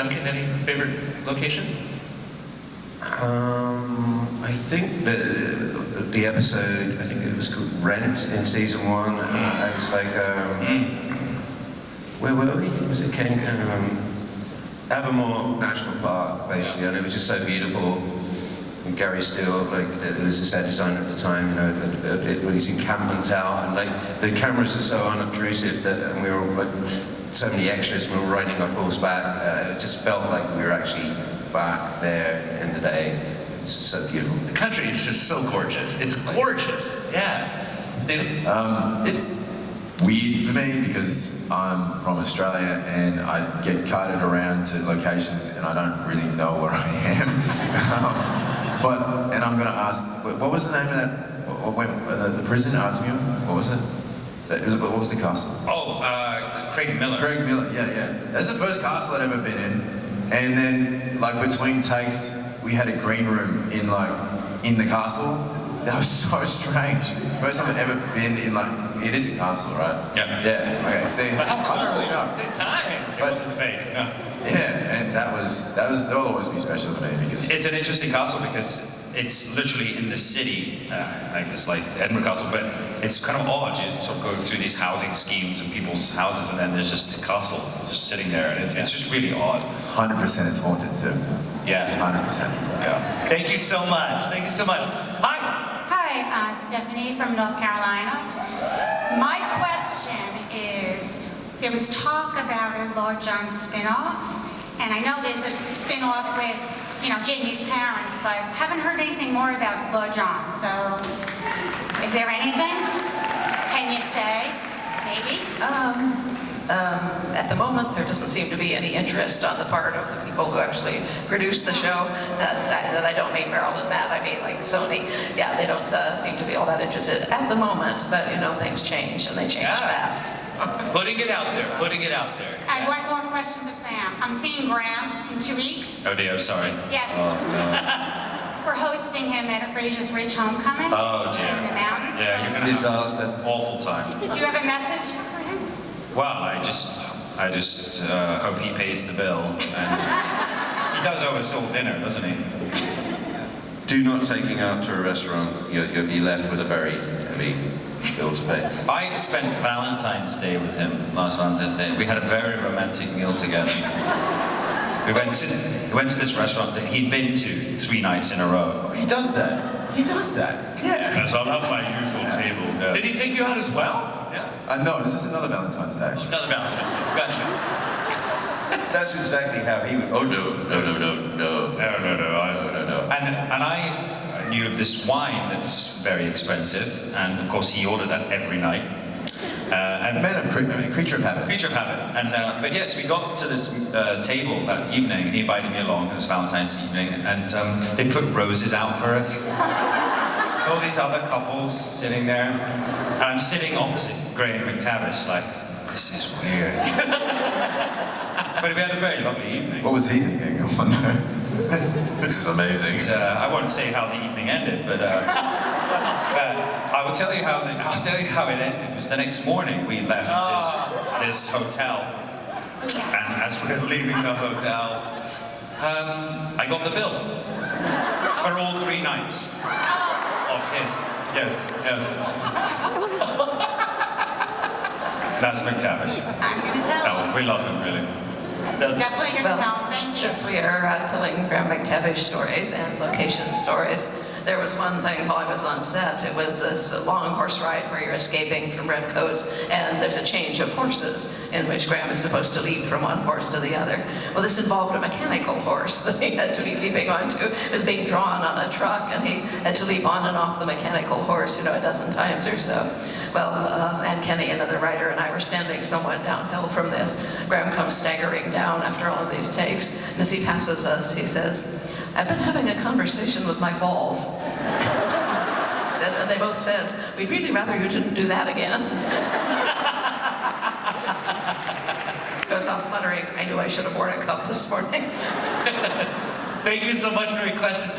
Duncan, any favorite location? I think the episode, I think it was called Rent in season 1. I was like, where were we? Was it Avamore National Park, basically, and it was just so beautiful. And Gary Steele, like, it was a set designer at the time, you know, with these encampments out, and like the cameras are so unobtrusive that, and we were like so many extras. We were riding on horseback. It just felt like we were actually back there in the day. It's just so beautiful. The country is just so gorgeous. It's gorgeous. Yeah. David? It's weird for me because I'm from Australia and I get carted around to locations and I don't really know where I am. And I'm going to ask, what was the name of that? The prison, Artsmuir? What was it? What was the castle? Oh, Craig Miller. Craig Miller, yeah. That's the first castle I'd ever been in. And then, like, between takes, we had a green room in the castle. That was so strange. First time I'd ever been in, it is a castle, right? Yeah. Yeah, okay, see, But how cool. I don't really know. It's a time. It wasn't fake. No. Yeah, and that'll always be special to me because It's an interesting castle because it's literally in the city, I guess like Edinburgh Castle, but it's kind of odd. You sort of go through these housing schemes and people's houses and then there's just this castle just sitting there and it's just really odd. 100% it's haunted too. Yeah. 100%. Yeah. Thank you so much. Thank you so much. Hi. Hi, Stephanie from North Carolina. My question is, there was talk about a Lord John spin-off, and I know there's a spin-off with, Jamie's parents, but haven't heard anything more about Lord John. So, is there anything? Can you say? Maybe? At the moment, there doesn't seem to be any interest on the part of the people who actually produce the show. That I don't mean Meryl and Matt, I mean like Sony. Yeah, they don't seem to be all that interested at the moment, but things change and they change fast. Putting it out there. And one more question for Sam. I'm seeing Graham in 2 weeks. Oh dear, I'm sorry. Yes. Oh, We're hosting him at Fraser's Ridge Homecoming Oh, dear. in the mountains. Yeah, you're going to Disaster. awful time. Do you have a message for him? Well, I just hope he pays the bill. And he does owe us all dinner, doesn't he? Do not take him out to a restaurant. You'll be left with a very heavy bill to pay. I spent Valentine's Day with him, last Valentine's Day. We had a very romantic meal together. We went to this restaurant that he'd been to 3 nights in a row. He does that. Yeah. Yes, I love my usual table. Yeah. Did he take you out as well? Yeah. No, this is another Valentine's Day. Another Valentine's Day. Gotcha. That's exactly how he would. Oh no. No. And I knew of this wine that's very expensive, and of course he ordered that every night. A man of creature of habit. Creature of habit. And but yes, we got to this table that evening, and he invited me along. It was Valentine's evening, and they put roses out for us. All these other couples sitting there, and I'm sitting opposite Graham McTavish, like, this is weird. But we had a very lovely evening. What was he thinking? I wonder. This is amazing. I won't say how the evening ended, but I will tell you how it ended. It was the next morning we left this hotel, and as we're leaving the hotel, I got the bill for all 3 nights of his. Yes. That's McTavish. I'm going to tell him. Oh, we love him really. Definitely going to tell him. Thank you. Since we are telling Graham McTavish stories and location stories, there was one thing while I was on set. It was this long horse ride where you're escaping from redcoats, and there's a change of horses in which Graham is supposed to leap from one horse to the other. Well, this involved a mechanical horse that he had to be leaping onto. It was being drawn on a truck, and he had to leap on and off the mechanical horse, a dozen times or so. Well, Ann Kenny, another writer, and I were standing somewhat downhill from this. Graham comes staggering down after all of these takes. And as he passes us, he says, "I've been having a conversation with my balls." And they both said, "We'd really rather you didn't do that again." Goes off muttering, "I knew I should have worn a cup this morning." Thank you so much for your question.